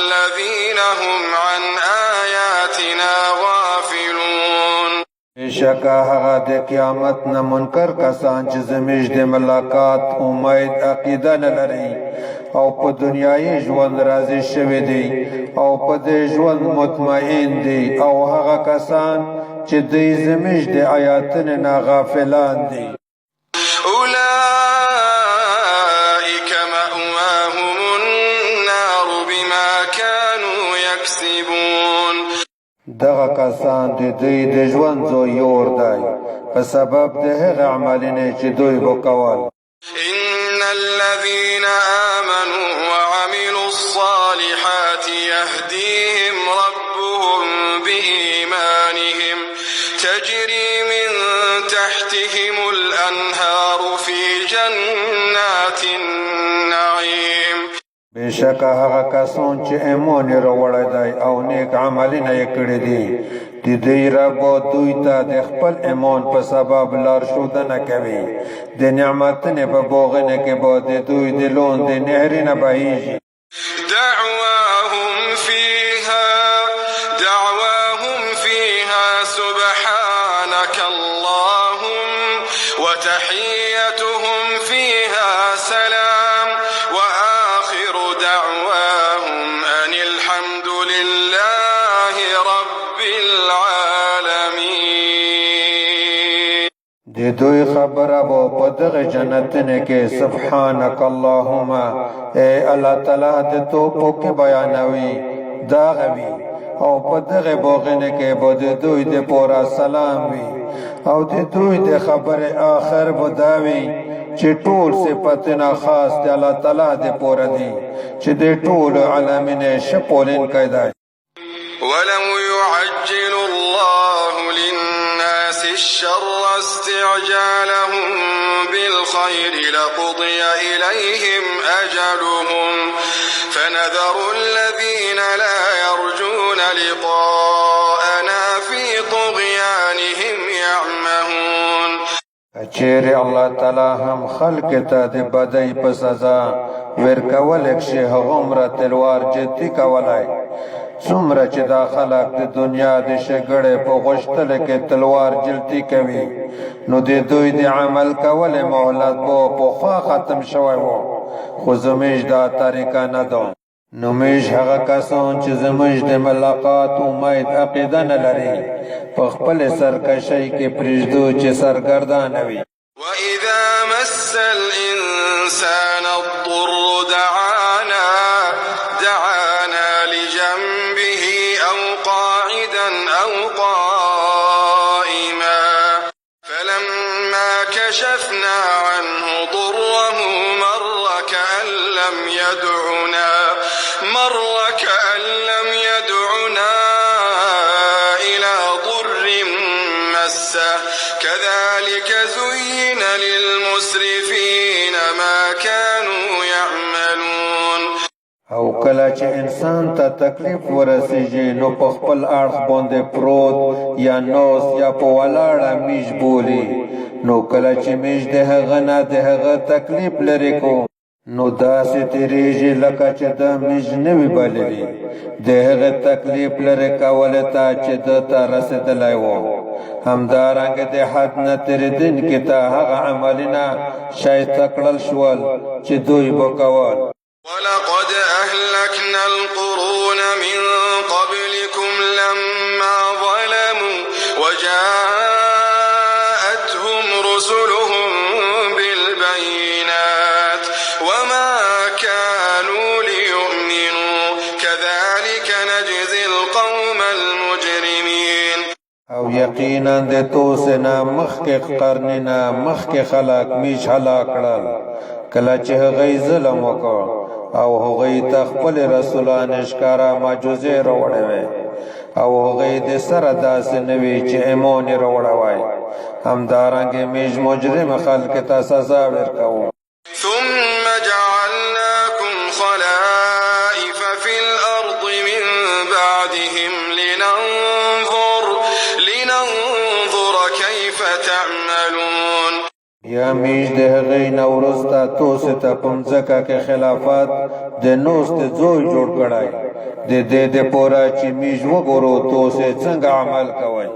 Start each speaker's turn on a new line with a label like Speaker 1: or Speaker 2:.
Speaker 1: الذين هم عن آياتنا غافلون.
Speaker 2: بشکا هغه د قیامت نه منکر کسان چې زموږ د ملاقات امید عقیده نه لري او په دنیایي ژوند راضي شوي دي او په دې ژوند مطمئن دي او هغه کسان چې دوی زموږ د آیاتونو نه غافلان دي.
Speaker 1: أولئك مأواهم النار بما كانوا يكسبون.
Speaker 2: دغه کسان د دوی د ژوند زوی اور دی په سبب د هغه عملونه چې دوی وکول.
Speaker 1: إن الذين آمنوا وعملوا الصالحات يهديهم ربهم بإيمانهم تجري من تحتهم الأنهار في جنات النعيم.
Speaker 2: بشکه هغه کسان چې ایمان یې راوړی دی او نیک عملونه یې کړي دي د دوی رب دوی ته د خپل ایمان په سبب لارښودنه کوي د نعمتونو په باغونو کې به د دوی د لاندې نهرونه بهیږي.
Speaker 1: دعواهم فيها سبحانك اللهم وتحيتهم فيها سلام وآخر دعواهم أن الحمد لله رب العالمين.
Speaker 2: د دوی خبره به په دغه جنتونو کې سبحانك اللهم ای الله تعالی د توپو کې بیانوي دا غوي او په دغه باغونه کې به د دوی د پورا سلام وي او د دوی د خبره آخر به دا وي چې ټول صفتونه خاص د الله تعالی د پورا دي چې د ټول عالمینو شپولین کیدای.
Speaker 1: ولو يعجل الله للناس الشر استعجالهم بالخير لقضي إليهم أجلهم فنذر الذين لا يرجون لقاءنا في طغيانهم يعمهون.
Speaker 2: چیرې الله تعالی هم خلق ته د بدی په سزا ورکول شي هغومره تلوار جدي کولای څومره چې دا خلق د دنیا د شګړې په غوښتلو کې تلوار جلتی کوي نو د دوی د عمل کول مهلت به پخوا ختم شوی و خو زموږ دا طریقه نه ده. نو موږ هغه کسان چې زموږ د ملاقات امید عقیده نه لري په خپل سرکشۍ کې پرېږدو چې سرګردانه وي.
Speaker 1: وإذا مس الإنسان الضر دعانا لجنبه أو قاعدا أو قائما فلما كشفنا عنه ضره مر كأن لم يدعنا إلى ضر مسه كذلك زين للمسرفين ما كانوا يعملون.
Speaker 2: او کله چې انسان ته تکلیف ورسیږي نو په خپل اړخ باندې پروت یا نوس یا په ولاړه میش بولي نو کله چې میش د هغه نه د هغه تکلیف لري کو نو داسې تیریږي لکه چې د میش نه وي بللي د هغه تکلیف لري کولو ته چې د ته رسېدلی و. همدارنګه د حد نه تېرېدونکي ته هغه عملونه شایسته کړل شول چې دوی به کول.
Speaker 1: ولقد أهلكنا القرون من قبلكم لما ظلموا وجاءتهم رسلهم بالبينات وما كانوا ليؤمنوا كذلك نجزي القوم المجرمين.
Speaker 2: او یقینا د توسنا مخک قرننا مخک خلق میش هلاک کړل کله چې هغه ظلم وکړ او هغه ته خپل رسولان ښکارا معجزې راوړې او هغه د سره داس نوي چې ایمان راوړوي همدارنګه میش مجرم خلق ته سزا ورکوي.
Speaker 1: ثم جعلناكم خلائف في الأرض من بعدهم لننظر كيف تعملون.
Speaker 2: یا میش د هغې نه وروسته توسې ته په مځکه کې خلافت د نوست زوی جوړ کړی د دې دپاره چې میش وګورو توسې څنګه عمل کوئ